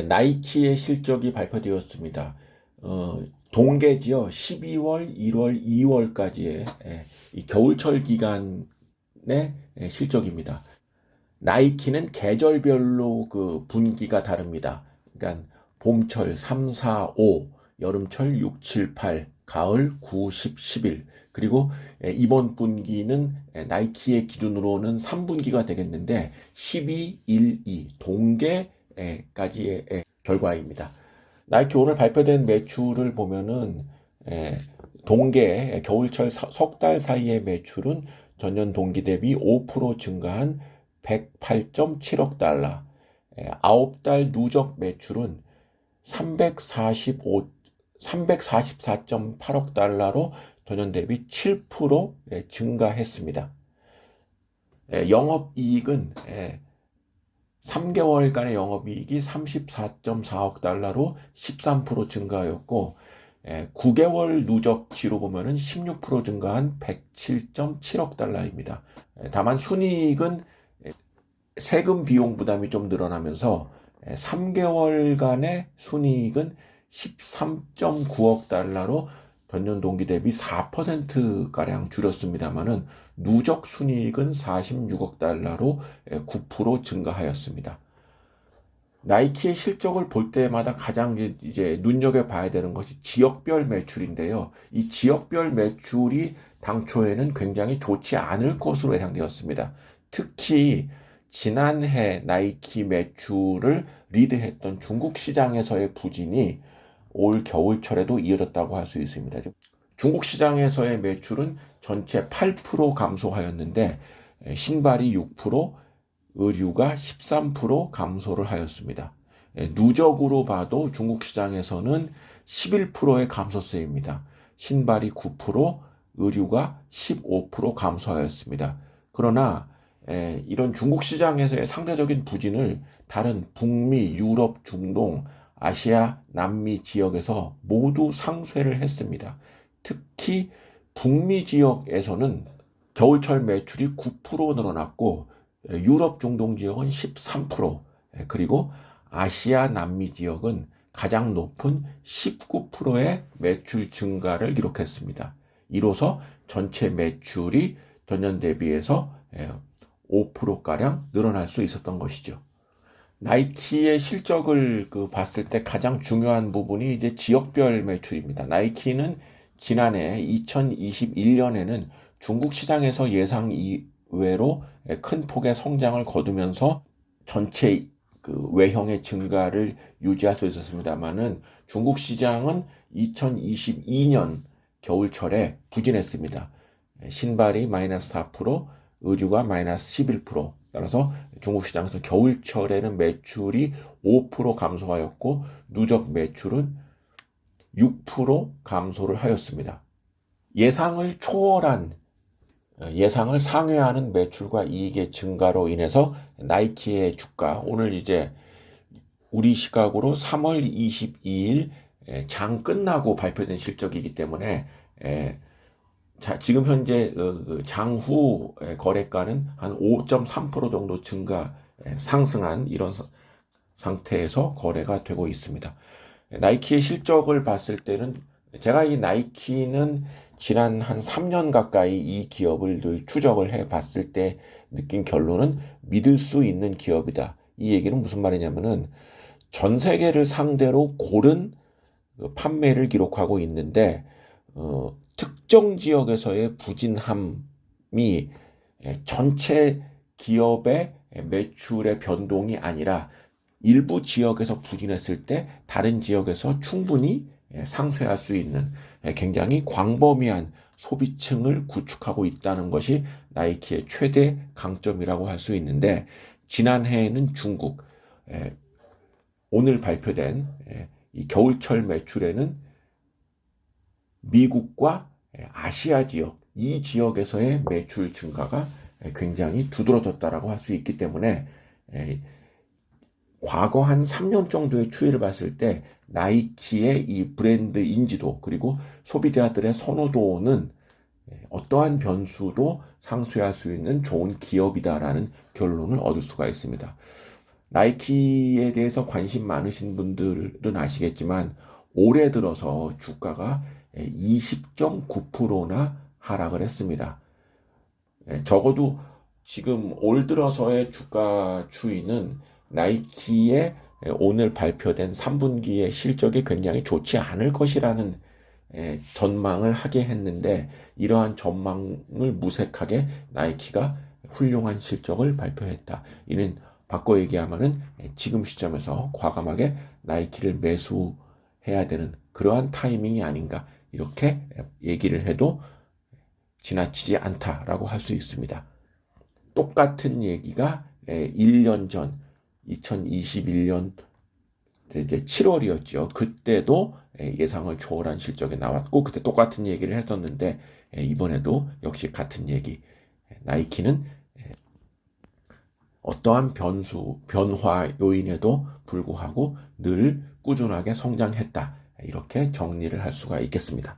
나이키의 실적이 발표되었습니다. 동계지요. 12월, 1월, 2월까지의 이 겨울철 기간의 실적입니다. 나이키는 계절별로 그 분기가 다릅니다. 그러니까 봄철 3, 4, 5, 여름철 6, 7, 8, 가을 9, 10, 11. 그리고 이번 분기는 나이키의 기준으로는 3분기가 되겠는데 12, 1, 2 동계까지의 결과입니다. 나이키 오늘 발표된 매출을 보면은 동계 겨울철 석 달 사이의 매출은 전년 동기 대비 5% 증가한 108.7억 달러, 9달 누적 매출은 344.8억 달러로 전년 대비 7% 증가했습니다. 영업이익은 3개월간의 영업이익이 34.4억 달러로 13% 증가하였고 9개월 누적치로 보면은 16% 증가한 107.7억 달러입니다. 다만 순이익은 세금 비용 부담이 좀 늘어나면서 3개월간의 순이익은 13.9억 달러로 전년 동기 대비 4%가량 줄였습니다만은 누적 순이익은 46억 달러로 9% 증가하였습니다. 나이키의 실적을 볼 때마다 가장 이제 눈여겨봐야 되는 것이 지역별 매출인데요. 이 지역별 매출이 당초에는 굉장히 좋지 않을 것으로 예상되었습니다. 특히 지난해 나이키 매출을 리드했던 중국 시장에서의 부진이 올 겨울철에도 이어졌다고 할 수 있습니다. 중국 시장에서의 매출은 전체 8% 감소하였는데 신발이 6%, 의류가 13% 감소를 하였습니다. 누적으로 봐도 중국 시장에서는 11%의 감소세입니다. 신발이 9%, 의류가 15% 감소하였습니다. 그러나 이런 중국 시장에서의 상대적인 부진을 다른 북미, 유럽, 중동, 아시아, 남미 지역에서 모두 상쇄를 했습니다. 특히 북미 지역에서는 겨울철 매출이 9% 늘어났고 유럽 중동 지역은 13%, 그리고 아시아 남미 지역은 가장 높은 19%의 매출 증가를 기록했습니다. 이로써 전체 매출이 전년 대비해서 5%가량 늘어날 수 있었던 것이죠. 나이키의 실적을 봤을 때 가장 중요한 부분이 이제 지역별 매출입니다. 나이키는 지난해 2021년에는 중국 시장에서 예상 이외로 큰 폭의 성장을 거두면서 전체 외형의 증가를 유지할 수 있었습니다만은 중국 시장은 2022년 겨울철에 부진했습니다. 신발이 마이너스 4%, 의류가 마이너스 11%. 따라서 중국 시장에서 겨울철에는 매출이 5% 감소하였고 누적 매출은 6% 감소를 하였습니다. 예상을 초월한 예상을 상회하는 매출과 이익의 증가로 인해서 나이키의 주가 오늘 이제 우리 시각으로 3월 22일 장 끝나고 발표된 실적이기 때문에 지금 현재 장후 거래가는 한 5.3% 정도 상승한 이런 상태에서 거래가 되고 있습니다. 나이키의 실적을 봤을 때는 제가 이 나이키는 지난 한 3년 가까이 이 기업을 늘 추적을 해 봤을 때 느낀 결론은 믿을 수 있는 기업이다. 이 얘기는 무슨 말이냐면은 전 세계를 상대로 고른 판매를 기록하고 있는데 특정 지역에서의 부진함이 전체 기업의 매출의 변동이 아니라 일부 지역에서 부진했을 때 다른 지역에서 충분히 상쇄할 수 있는 굉장히 광범위한 소비층을 구축하고 있다는 것이 나이키의 최대 강점이라고 할 수 있는데 지난해에는 중국, 오늘 발표된 이 겨울철 매출에는 미국과 아시아 지역, 이 지역에서의 매출 증가가 굉장히 두드러졌다라고 할 수 있기 때문에 과거 한 3년 정도의 추이를 봤을 때 나이키의 이 브랜드 인지도 그리고 소비자들의 선호도는 어떠한 변수도 상쇄할 수 있는 좋은 기업이다라는 결론을 얻을 수가 있습니다. 나이키에 대해서 관심 많으신 분들은 아시겠지만 올해 들어서 주가가 20.9%나 하락을 했습니다. 적어도 지금 올 들어서의 주가 추이는 나이키의 오늘 발표된 3분기의 실적이 굉장히 좋지 않을 것이라는 전망을 하게 했는데, 이러한 전망을 무색하게 나이키가 훌륭한 실적을 발표했다. 이는 바꿔 얘기하면은 지금 시점에서 과감하게 나이키를 매수해야 되는 그러한 타이밍이 아닌가, 이렇게 얘기를 해도 지나치지 않다라고 할 수 있습니다. 똑같은 얘기가 1년 전 2021년 이제 7월이었죠. 그때도 예상을 초월한 실적이 나왔고, 그때 똑같은 얘기를 했었는데, 이번에도 역시 같은 얘기. 나이키는 어떠한 변화 요인에도 불구하고 늘 꾸준하게 성장했다. 이렇게 정리를 할 수가 있겠습니다.